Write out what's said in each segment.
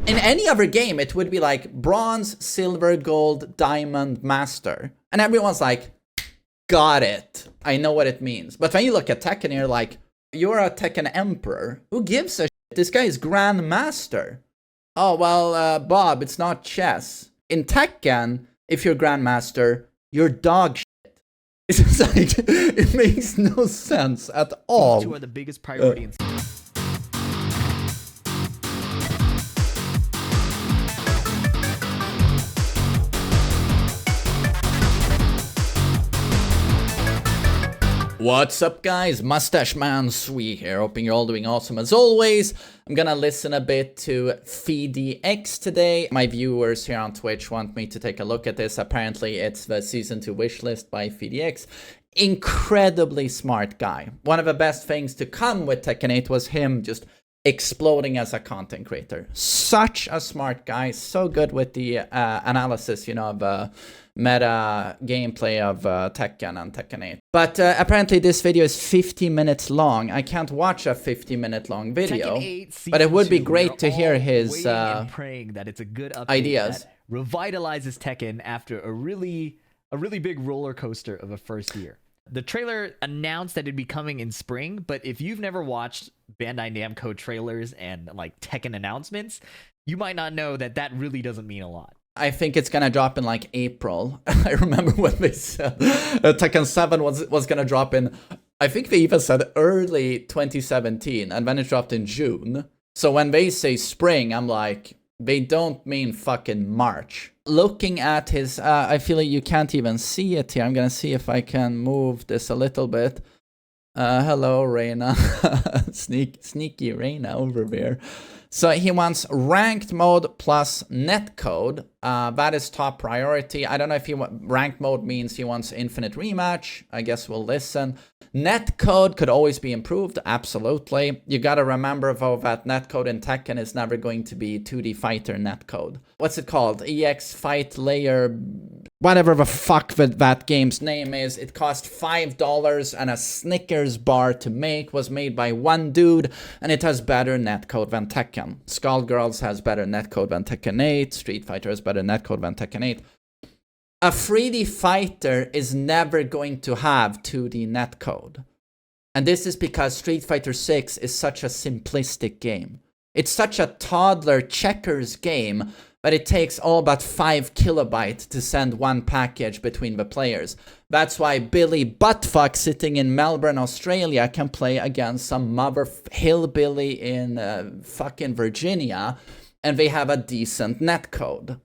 In any other game, it would be like bronze, silver, gold, diamond, master. And everyone's like, got it. I know what it means. But when you look at Tekken, you're like, you're a Tekken emperor. Who gives a shit? This guy is grandmaster. Oh, well, Bob, it's not chess. In Tekken, if you're grandmaster, you're dog shit. It's just like, it makes no sense at all. These two are the biggest priority in What's up, guys? MustacheManSWE here, hoping you're all doing awesome as always. I'm gonna listen a bit to PhiDX today. My viewers here on Twitch want me to take a look at this. Apparently, it's the Season 2 Wishlist by PhiDX. Incredibly smart guy. One of the best things to come with Tekken 8 was him just exploding as a content creator. Such a smart guy, so good with the analysis, you know, of meta gameplay of Tekken and Tekken 8. But apparently this video is 50 minutes long. I can't watch a 50-minute long video, but it would be great to hear his praying that it's a good update ideas. That revitalizes Tekken after a really big roller coaster of a first year. The trailer announced that it'd be coming in spring, but if you've never watched Bandai Namco trailers and like Tekken announcements, you might not know that that really doesn't mean a lot. I think it's gonna drop in like April. I remember when they said Tekken 7 was gonna drop in, I think they even said early 2017, and then it dropped in June. So when they say spring, I'm like, they don't mean fucking March. Looking at his, I feel like you can't even see it here. I'm gonna see if I can move this a little bit. Hello, Reina. Sneaky Reina over there. So he wants ranked mode plus netcode. That is top priority. I don't know if ranked mode means he wants infinite rematch. I guess we'll listen. Netcode could always be improved. Absolutely. You gotta remember though that netcode in Tekken is never going to be 2D fighter netcode. What's it called? EX Fight Layer, whatever the fuck that game's name is. It cost $5 and a Snickers bar to make. Was made by one dude, and it has better netcode than Tekken. Skullgirls has better netcode than Tekken 8. Street Fighter has better netcode than Tekken 8. A 3D fighter is never going to have 2D netcode. And this is because Street Fighter 6 is such a simplistic game. It's such a toddler checkers game, but it takes all but 5 kilobytes to send one package between the players. That's why Billy Buttfuck sitting in Melbourne, Australia can play against some mother hillbilly in fucking Virginia, and they have a decent netcode.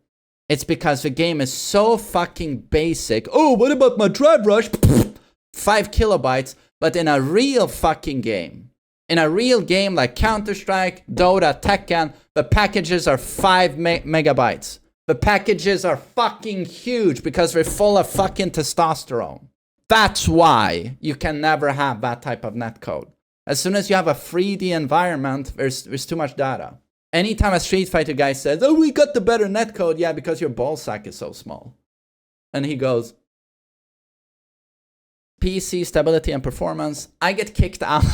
It's because the game is so fucking basic. Oh, what about my drive rush? 5 kilobytes, but in a real fucking game. In a real game like Counter-Strike, Dota, Tekken, the packages are 5 megabytes. The packages are fucking huge because they're full of fucking testosterone. That's why you can never have that type of netcode. As soon as you have a 3D environment, there's too much data. Anytime a Street Fighter guy says, oh, we got the better netcode, yeah, because your ballsack is so small. And he goes, PC stability and performance, I get kicked out.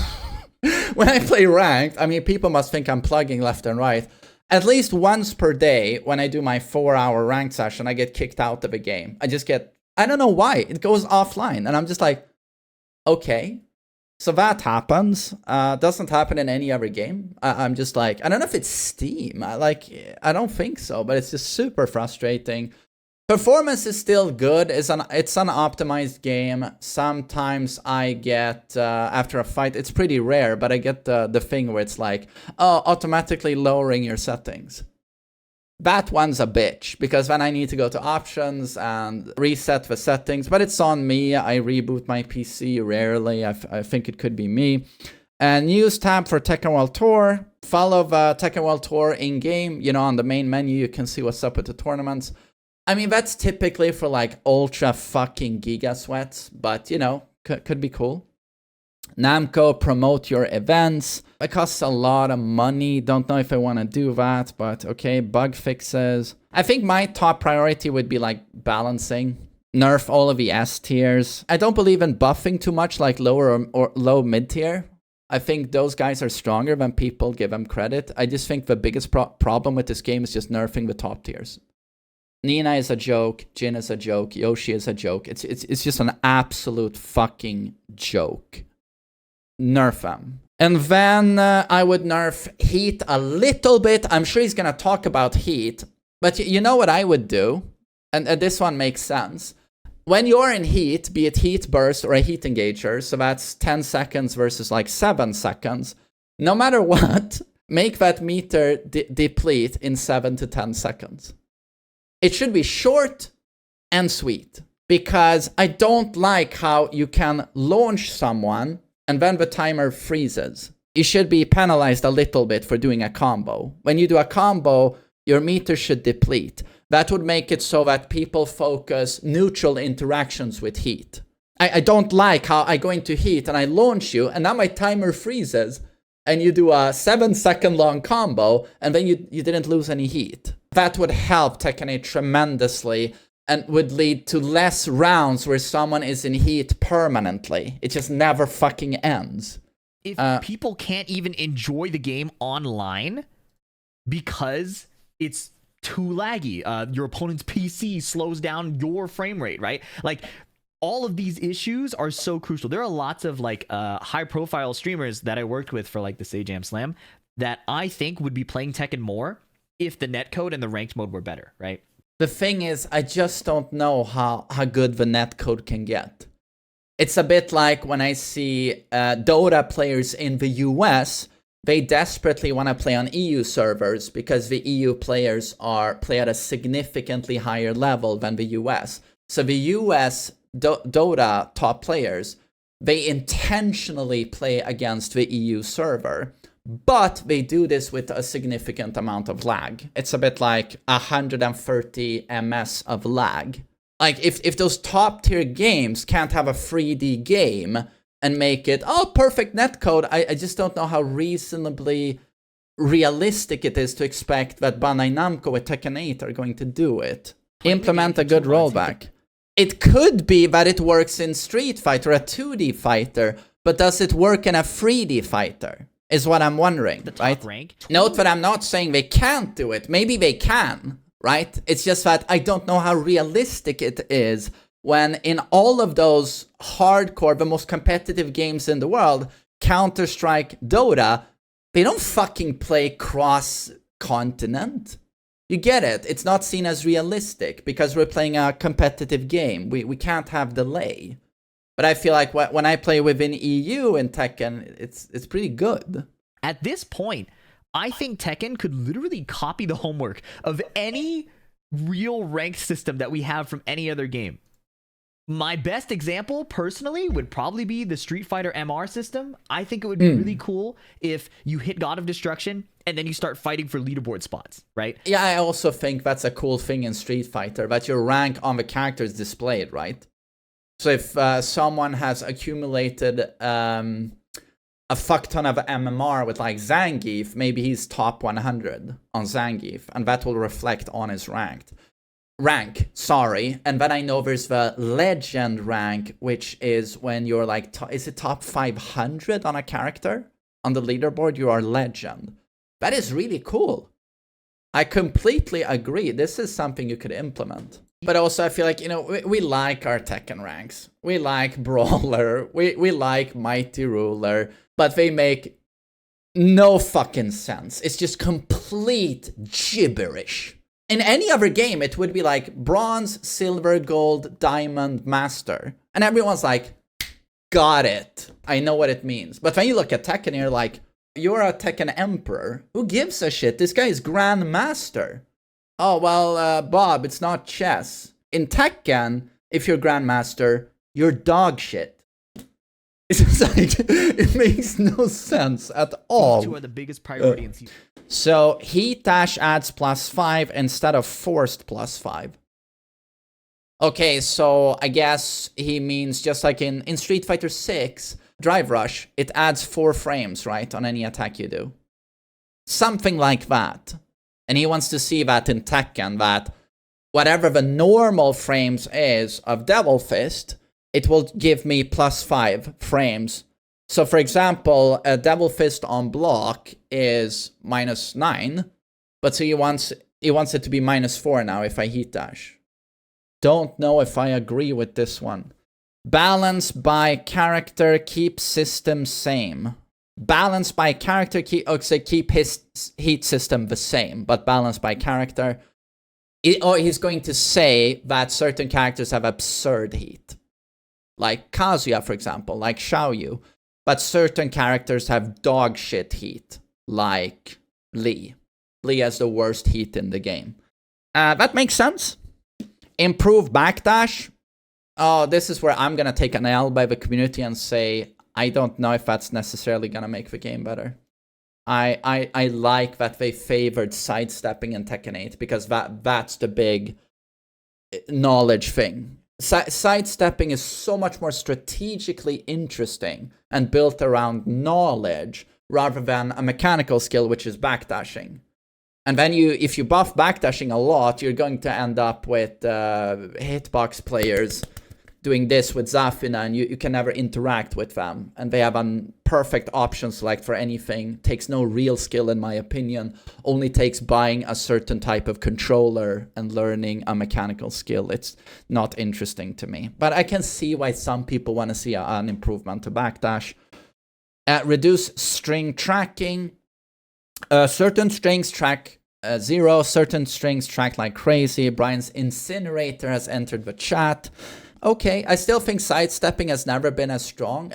When I play ranked, I mean, people must think I'm plugging left and right. At least once per day, when I do my 4-hour ranked session, I get kicked out of a game. I don't know why, it goes offline. And I'm just like, okay. So that happens. Doesn't happen in any other game. I'm just like, I don't know if it's Steam. I don't think so, but it's just super frustrating. Performance is still good. It's an optimized game. Sometimes I get, after a fight, it's pretty rare, but I get the thing where it's like, oh, automatically lowering your settings. That one's a bitch, because then I need to go to options and reset the settings, but it's on me. I reboot my PC rarely. I think it could be me. And news tab for Tekken World Tour. Follow the Tekken World Tour in-game. You know, on the main menu, you can see what's up with the tournaments. I mean, that's typically for like ultra fucking giga sweats, but you know, could be cool. Namco, promote your events. It costs a lot of money. Don't know if I want to do that, but okay. Bug fixes. I think my top priority would be like balancing. Nerf all of the S tiers. I don't believe in buffing too much, like lower or low mid tier. I think those guys are stronger than people give them credit. I just think the biggest problem with this game is just nerfing the top tiers. Nina is a joke, Jin is a joke, Yoshi is a joke. It's just an absolute fucking joke. Nerf them. And then I would nerf Heat a little bit. I'm sure he's going to talk about Heat. But you know what I would do? And this one makes sense. When you're in Heat, be it Heat Burst or a Heat Engager, so that's 10 seconds versus like 7 seconds, no matter what, make that meter deplete in 7 to 10 seconds. It should be short and sweet, because I don't like how you can launch someone and then the timer freezes. You should be penalized a little bit for doing a combo. When you do a combo, your meter should deplete. That would make it so that people focus neutral interactions with Heat. I don't like how I go into Heat and I launch you, and now my timer freezes, and you do a 7-second long combo, and then you didn't lose any Heat. That would help Tekken 8 tremendously, and would lead to less rounds where someone is in Heat permanently. It just never fucking ends. If people can't even enjoy the game online because it's too laggy, your opponent's PC slows down your frame rate, right? Like, all of these issues are so crucial. There are lots of like high-profile streamers that I worked with for like the Say Jam Slam that I think would be playing Tekken more if the netcode and the ranked mode were better, right? The thing is, I just don't know how good the netcode can get. It's a bit like when I see Dota players in the US, they desperately want to play on EU servers because the EU players play at a significantly higher level than the US. So the US Dota top players, they intentionally play against the EU server. But they do this with a significant amount of lag. It's a bit like 130 ms of lag. Like, if those top tier games can't have a 3D game and make it, perfect netcode, I just don't know how reasonably realistic it is to expect that Bandai Namco with Tekken 8 are going to do it. Implement a good rollback. It could be that it works in Street Fighter, a 2D fighter, but does it work in a 3D fighter? Is what I'm wondering, right? Rank. Note that I'm not saying they can't do it. Maybe they can, right? It's just that I don't know how realistic it is when in all of those hardcore, the most competitive games in the world, Counter-Strike, Dota, they don't fucking play cross-continent. You get it. It's not seen as realistic because we're playing a competitive game. We can't have delay. But I feel like when I play within EU in Tekken, it's pretty good. At this point, I think Tekken could literally copy the homework of any real ranked system that we have from any other game. My best example, personally, would probably be the Street Fighter MR system. I think it would be really cool if you hit God of Destruction and then you start fighting for leaderboard spots, right? Yeah, I also think that's a cool thing in Street Fighter, that your rank on the character is displayed, right? So if someone has accumulated a fuck ton of MMR with like Zangief, maybe he's top 100 on Zangief, and that will reflect on his rank. And then I know there's the legend rank, which is when you're like, is it top 500 on a character? On the leaderboard, you are legend. That is really cool. I completely agree. This is something you could implement. But also, I feel like, we like our Tekken ranks. We like Brawler. We like Mighty Ruler. But they make no fucking sense. It's just complete gibberish. In any other game, it would be like Bronze, Silver, Gold, Diamond, Master. And everyone's like, got it. I know what it means. But when you look at Tekken, you're like, you're a Tekken Emperor. Who gives a shit? This guy is Grand Master. Oh, well, Bob, it's not chess. In Tekken, if you're Grandmaster, you're dog shit. It's just like, it makes no sense at all. Two are the biggest priority in season. So, Heat Dash adds +5 instead of forced +5. Okay, so I guess he means just like in Street Fighter 6, Drive Rush, it adds 4 frames, right, on any attack you do. Something like that. And he wants to see that in Tekken, that whatever the normal frames is of Devil Fist, it will give me +5 frames So for example, a Devil Fist on block is -9, but so he wants it to be -4 now if I heat dash. Don't know if I agree with this one. Balance by character, keep system same. Balance by character, keep his heat system the same, but balance by character. Or he's going to say that certain characters have absurd heat. Like Kazuya, for example, like Xiaoyu. But certain characters have dog shit heat, like Lee. Lee has the worst heat in the game. That makes sense. Improve backdash. Oh, this is where I'm going to take an L by the community and say, I don't know if that's necessarily going to make the game better. I like that they favored sidestepping in Tekken 8 because that's the big knowledge thing. Sidestepping is so much more strategically interesting and built around knowledge rather than a mechanical skill, which is backdashing. And then if you buff backdashing a lot, you're going to end up with hitbox players doing this with Zafina, and you can never interact with them. And they have perfect options select for anything. Takes no real skill, in my opinion. Only takes buying a certain type of controller and learning a mechanical skill. It's not interesting to me. But I can see why some people want to see an improvement to backdash. Reduce string tracking. Certain strings track 0. Certain strings track like crazy. Brian's Incinerator has entered the chat. Okay, I still think sidestepping has never been as strong.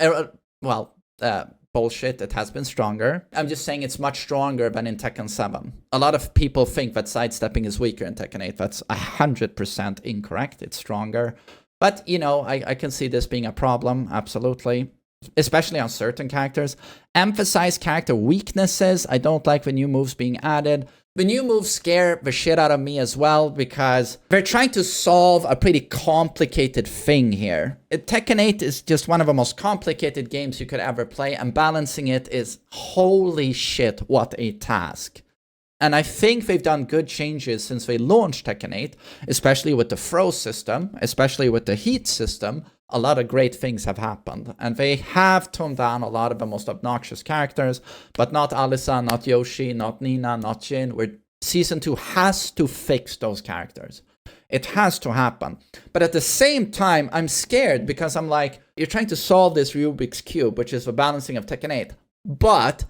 Bullshit, it has been stronger. I'm just saying it's much stronger than in Tekken 7. A lot of people think that sidestepping is weaker in Tekken 8. That's 100% incorrect. It's stronger. But, you know, I can see this being a problem, absolutely. Especially on certain characters. Emphasize character weaknesses. I don't like the new moves being added. The new moves scare the shit out of me as well because they're trying to solve a pretty complicated thing here. Tekken 8 is just one of the most complicated games you could ever play, and balancing it is holy shit, what a task. And I think they've done good changes since they launched Tekken 8, especially with the throw system, especially with the heat system. A lot of great things have happened, and they have toned down a lot of the most obnoxious characters, but not Alisa, not Yoshi, not Nina, not Jin. Season 2 has to fix those characters. It has to happen. But at the same time, I'm scared because I'm like, you're trying to solve this Rubik's Cube, which is the balancing of Tekken 8, but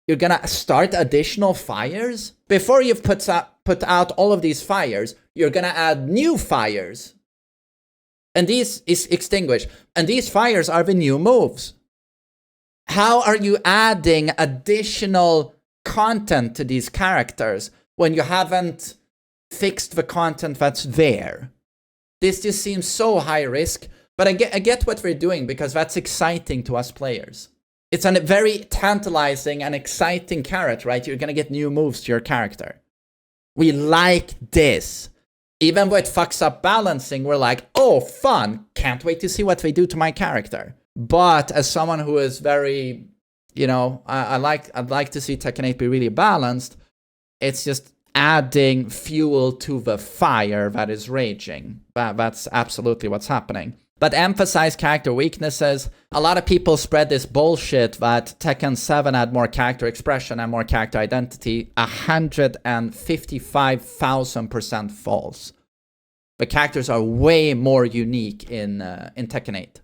you're gonna start additional fires? Before you've put out all of these fires, you're gonna add new fires. And these is extinguished. And these fires are the new moves. How are you adding additional content to these characters when you haven't fixed the content that's there? This just seems so high risk. But I get what we're doing because that's exciting to us players. It's a very tantalizing and exciting carrot, right? You're going to get new moves to your character. We like this. Even though it fucks up balancing, we're like, oh, fun. Can't wait to see what they do to my character. But as someone who is very, you know, I'd like to see Tekken 8 be really balanced. It's just adding fuel to the fire that is raging. That's absolutely what's happening. But emphasize character weaknesses. A lot of people spread this bullshit that Tekken 7 had more character expression and more character identity. 155,000% false. The characters are way more unique in Tekken 8.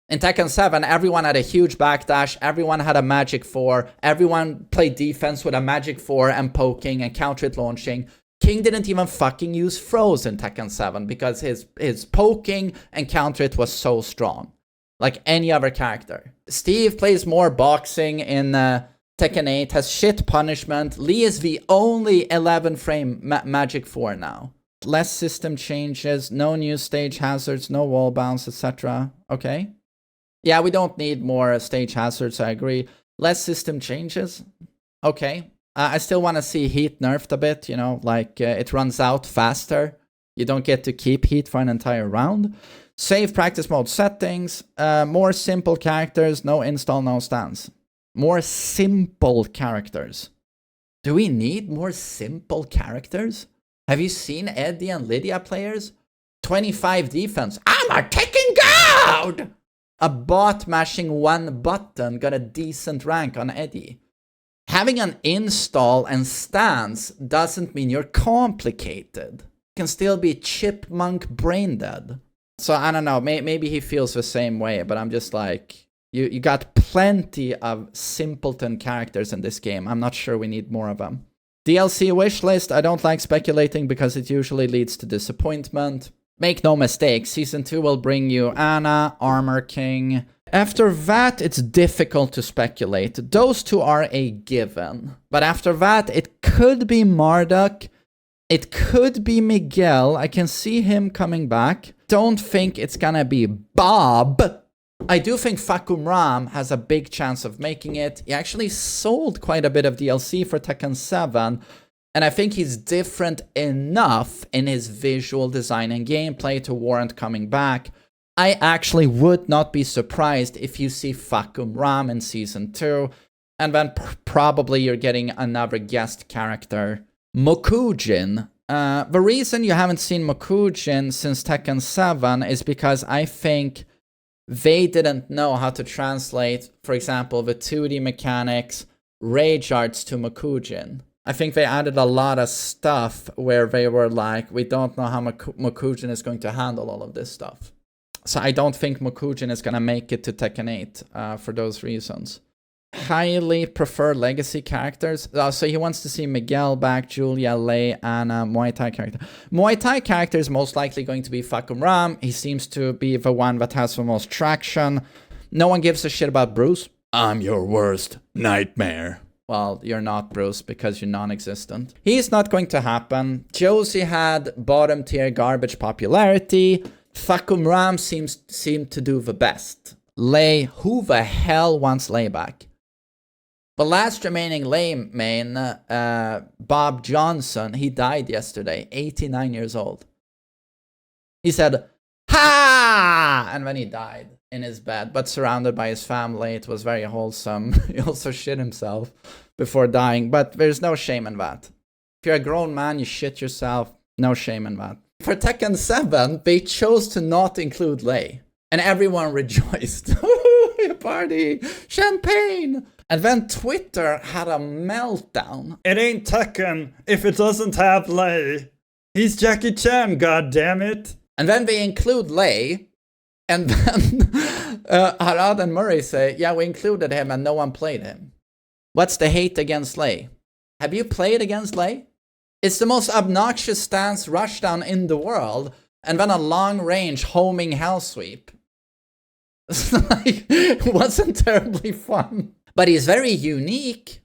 In Tekken 7, everyone had a huge backdash. Everyone had a magic 4. Everyone played defense with a magic 4 and poking and counter it launching. King didn't even fucking use throws in Tekken 7 because his poking and counter it was so strong. Like any other character. Steve plays more boxing in Tekken 8, has shit punishment. Lee is the only 11 frame magic 4 now. Less system changes, no new stage hazards, no wall bounce, etc. Okay. Yeah, we don't need more stage hazards, I agree. Less system changes. Okay. I still want to see heat nerfed a bit, you know, like it runs out faster. You don't get to keep heat for an entire round. Save practice mode settings. More simple characters. No install, no stance. More simple characters. Do we need more simple characters? Have you seen Eddie and Lydia players? 25 defense. I'm a Tekken god! A bot mashing one button got a decent rank on Eddie. Having an install and stance doesn't mean you're complicated. You can still be chipmunk brain dead. So I don't know, maybe he feels the same way, but I'm just like, you got plenty of simpleton characters in this game. I'm not sure we need more of them. DLC wishlist, I don't like speculating because it usually leads to disappointment. Make no mistake, Season 2 will bring you Anna, Armor King. After that, it's difficult to speculate. Those two are a given. But after that, it could be Marduk. It could be Miguel. I can see him coming back. Don't think it's gonna be Bob. I do think Fakum Ram has a big chance of making it. He actually sold quite a bit of DLC for Tekken 7. And I think he's different enough in his visual design and gameplay to warrant coming back. I actually would not be surprised if you see Fakum Ram in Season 2. And then probably you're getting another guest character. Mokujin. The reason you haven't seen Mokujin since Tekken 7 is because I think they didn't know how to translate, for example, the 2D mechanics, rage arts to Mokujin. I think they added a lot of stuff where they were like, we don't know how Mokujin is going to handle all of this stuff. So I don't think Mokujin is going to make it to Tekken 8 for those reasons. Highly prefer legacy characters. So he wants to see Miguel back, Julia, Lei, Anna, Muay Thai character. Muay Thai character is most likely going to be Fakum Ram. He seems to be the one that has the most traction. No one gives a shit about Bruce. I'm your worst nightmare. Well, you're not, Bruce, because you're non-existent. He's not going to happen. Josie had bottom tier garbage popularity. Fakum Ram seemed to do the best. Lei, who the hell wants Lei back? The last remaining Lei main, Bob Johnson, he died yesterday, 89 years old. He said, "Ha!" And then he died in his bed, but surrounded by his family. It was very wholesome. He also shit himself before dying, but there's no shame in that. If you're a grown man, you shit yourself, no shame in that. For Tekken 7, they chose to not include Lei, and everyone rejoiced. Party! Champagne! And then Twitter had a meltdown. It ain't Tekken if it doesn't have Lei. He's Jackie Chan, goddammit. And then they include Lei, and then Harad and Murray say, yeah, we included him and no one played him. What's the hate against Lei? Have you played against Lei? It's the most obnoxious stance rushdown in the world, and then a long-range homing hell sweep. It wasn't terribly fun. But he's very unique,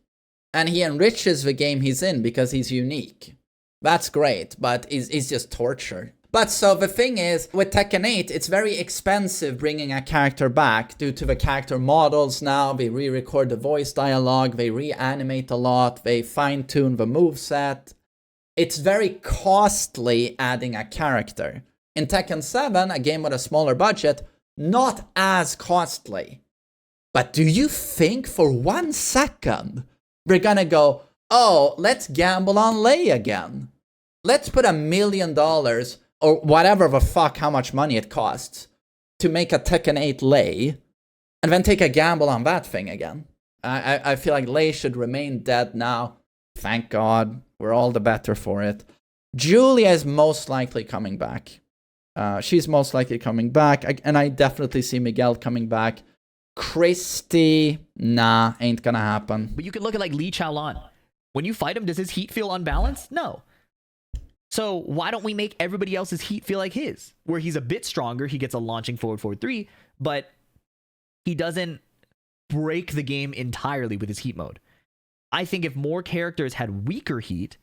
and he enriches the game he's in because he's unique. That's great, but it's just torture. But so the thing is, with Tekken 8, it's very expensive bringing a character back due to the character models now. They re-record the voice dialogue, they reanimate a lot, they fine-tune the moveset. It's very costly adding a character. In Tekken 7, a game with a smaller budget, not as costly. But do you think for 1 second we're gonna go, oh, let's gamble on Lei again? Let's put $1 million or whatever the fuck, how much money it costs to make a Tekken 8 Lei and then take a gamble on that thing again. I feel like Lei should remain dead now. Thank God. We're all the better for it. Julia is most likely coming back. She's most likely coming back. And I definitely see Miguel coming back. Christy, nah, ain't gonna happen. But you can look at like Lee Chaolan. When you fight him, does his heat feel unbalanced? No. So why don't we make everybody else's heat feel like his? Where he's a bit stronger, he gets a launching forward 4-3, but he doesn't break the game entirely with his heat mode. I think if more characters had weaker heat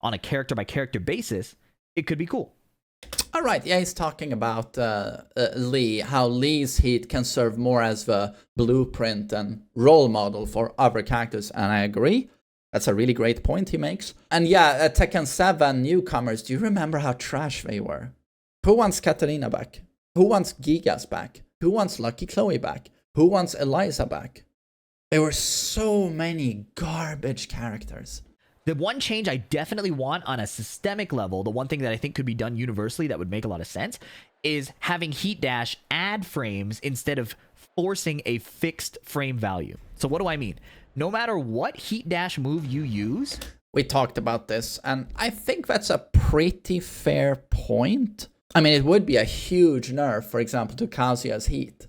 on a character-by-character basis, it could be cool. All right, yeah, he's talking about Lee, how Lee's heat can serve more as the blueprint and role model for other characters, and I agree. That's a really great point he makes. And yeah, Tekken 7 newcomers, do you remember how trash they were? Who wants Katarina back? Who wants Gigas back? Who wants Lucky Chloe back? Who wants Eliza back? There were so many garbage characters. The one change I definitely want on a systemic level, the one thing that I think could be done universally that would make a lot of sense, is having Heat Dash add frames instead of forcing a fixed frame value. So what do I mean? No matter what heat dash move you use, we talked about this, and I think that's a pretty fair point. I mean, it would be a huge nerf, for example, to Kazuya's heat.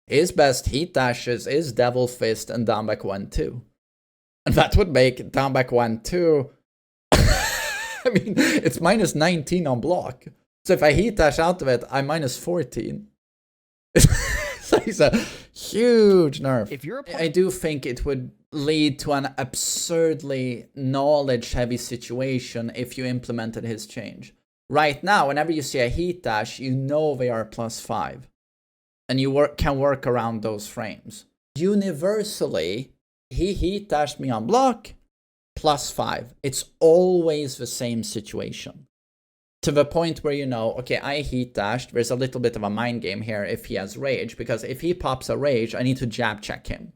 His best heat dashes is Devil Fist and down back 1-2. And that would make down back 1-2... I mean, it's minus 19 on block. So if I heat dash out of it, I'm minus 14. So it's a huge nerf. if you're a I do think it would lead to an absurdly knowledge-heavy situation if you implemented his change. Right now, whenever you see a heat dash, you know they are +5. And you can work around those frames. Universally, he heat dashed me on block, +5. It's always the same situation. To the point where you know, okay, I heat dashed. There's a little bit of a mind game here if he has rage, because if he pops a rage, I need to jab check him.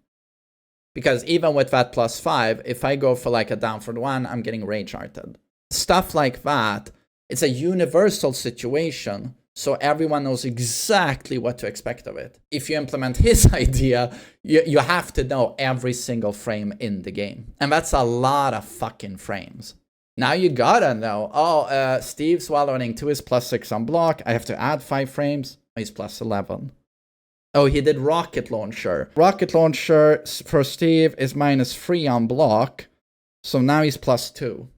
Because even with that +5, if I go for like a down for 1, I'm getting rage arted. Stuff like that, it's a universal situation, so everyone knows exactly what to expect of it. If you implement his idea, you have to know every single frame in the game. And that's a lot of fucking frames. Now you gotta know, oh, Steve's wallowing 2 is +6 on block. I have to add 5 frames. He's +11. Oh, he did rocket launcher. Rocket launcher for Steve is -3 on block. So now he's +2.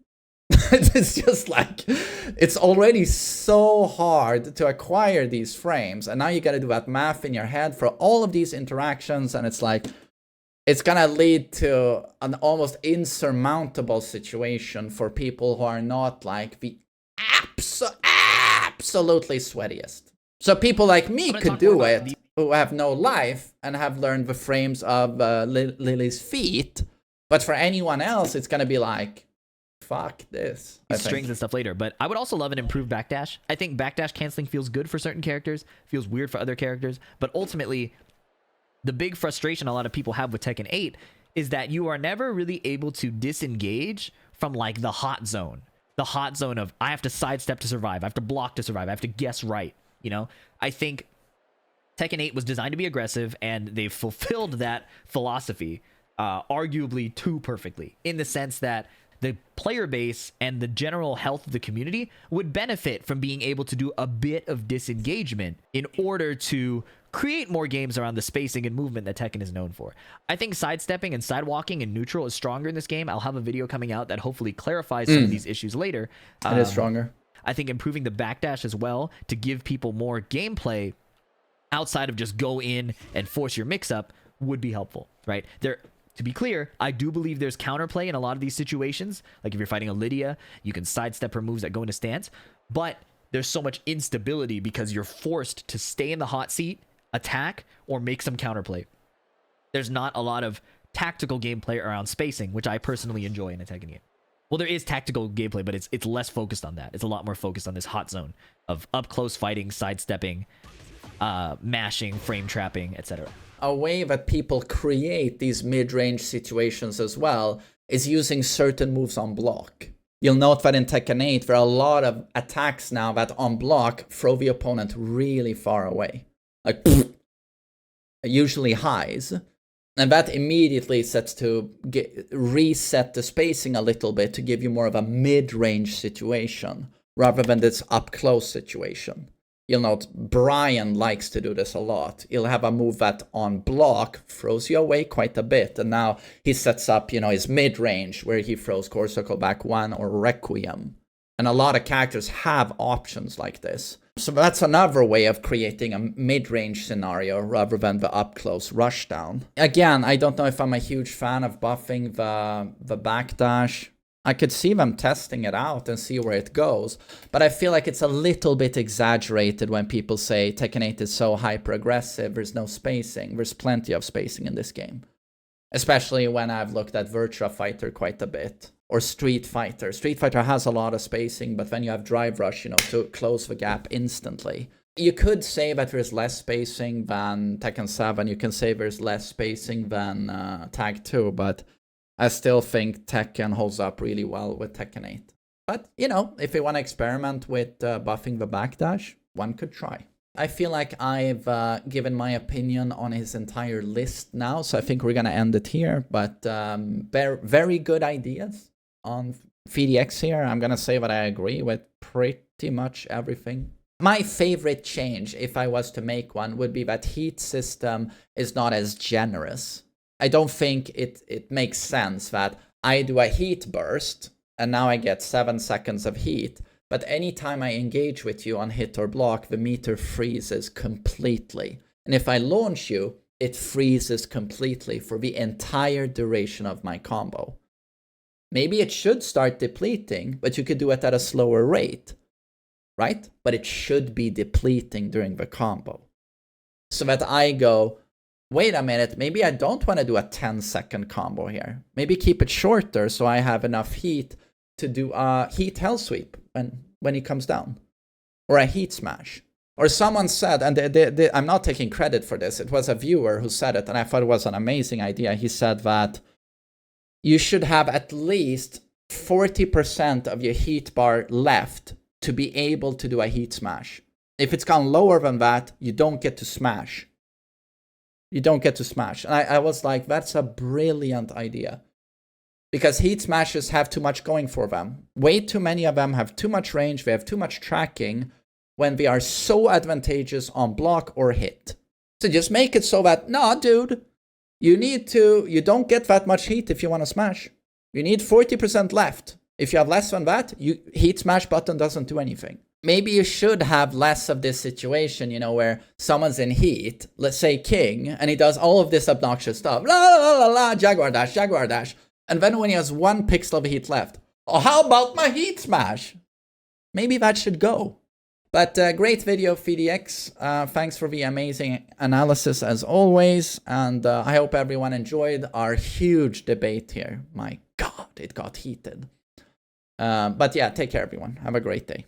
It's just like, it's already so hard to acquire these frames. And now you gotta do that math in your head for all of these interactions. And it's like, it's gonna lead to an almost insurmountable situation for people who are not like the absolutely sweatiest. So people like me could do it, who have no life and have learned the frames of Lily's feet. But for anyone else, it's gonna be like, fuck this. strings and stuff later. But I would also love an improved backdash. I think backdash canceling feels good for certain characters, feels weird for other characters. But ultimately, the big frustration a lot of people have with Tekken 8 is that you are never really able to disengage from like the hot zone. The hot zone of, I have to sidestep to survive. I have to block to survive. I have to guess right. You know, I think Tekken 8 was designed to be aggressive, and they've fulfilled that philosophy arguably too perfectly, in the sense that the player base and the general health of the community would benefit from being able to do a bit of disengagement in order to create more games around the spacing and movement that Tekken is known for. I think sidestepping and sidewalking in neutral is stronger in this game. I'll have a video coming out that hopefully clarifies some of these issues later. It is stronger. I think improving the backdash as well to give people more gameplay outside of just go in and force your mix-up would be helpful, right? To be clear, I do believe there's counterplay in a lot of these situations. Like if you're fighting a Lydia, you can sidestep her moves that go into stance. But there's so much instability because you're forced to stay in the hot seat, attack, or make some counterplay. There's not a lot of tactical gameplay around spacing, which I personally enjoy in a Tekken game. Well, there is tactical gameplay, but it's less focused on that. It's a lot more focused on this hot zone of up-close fighting, sidestepping, mashing, frame trapping, etc. A way that people create these mid-range situations as well is using certain moves on block. You'll note that in Tekken 8, there are a lot of attacks now that on block throw the opponent really far away. Like, usually highs. And that immediately sets to reset the spacing a little bit to give you more of a mid-range situation rather than this up-close situation. You'll note Brian likes to do this a lot. He'll have a move that on block throws you away quite a bit. And now he sets up, his mid-range where he throws Core Circle back 1 or Requiem. And a lot of characters have options like this. So that's another way of creating a mid-range scenario rather than the up-close rushdown. Again, I don't know if I'm a huge fan of buffing the backdash. I could see them testing it out and see where it goes, but I feel like it's a little bit exaggerated when people say Tekken 8 is so hyper-aggressive, there's no spacing. There's plenty of spacing in this game. Especially when I've looked at Virtua Fighter quite a bit. Or Street Fighter. Street Fighter has a lot of spacing, but then you have Drive Rush, to close the gap instantly. You could say that there's less spacing than Tekken 7. You can say there's less spacing than Tag 2, but I still think Tekken holds up really well with Tekken 8. But, if you want to experiment with buffing the backdash, one could try. I feel like I've given my opinion on his entire list now, so I think we're gonna end it here. But very good ideas on PhiDX here. I'm gonna say that I agree with pretty much everything. My favorite change, if I was to make one, would be that heat system is not as generous. I don't think it makes sense that I do a heat burst and now I get 7 seconds of heat, but anytime I engage with you on hit or block, the meter freezes completely. And if I launch you, it freezes completely for the entire duration of my combo. Maybe it should start depleting, but you could do it at a slower rate, right? But it should be depleting during the combo. So that I go, wait a minute, maybe I don't want to do a 10-second combo here. Maybe keep it shorter so I have enough heat to do a heat hell sweep when he comes down. Or a heat smash. Or someone said, and I'm not taking credit for this, it was a viewer who said it, and I thought it was an amazing idea. He said that you should have at least 40% of your heat bar left to be able to do a heat smash. If it's gone lower than that, you don't get to smash. You don't get to smash. And I was like, that's a brilliant idea. Because heat smashes have too much going for them. Way too many of them have too much range, they have too much tracking when they are so advantageous on block or hit. So just make it so that, no, dude, you don't get that much heat if you want to smash. You need 40% left. If you have less than that, heat smash button doesn't do anything. Maybe you should have less of this situation, where someone's in heat, let's say King, and he does all of this obnoxious stuff. La la la la, Jaguar dash, Jaguar dash. And then when he has 1 pixel of heat left, oh, how about my heat smash? Maybe that should go. But great video, PhiDX. Thanks for the amazing analysis as always. And I hope everyone enjoyed our huge debate here. My God, it got heated. But yeah, take care, everyone. Have a great day.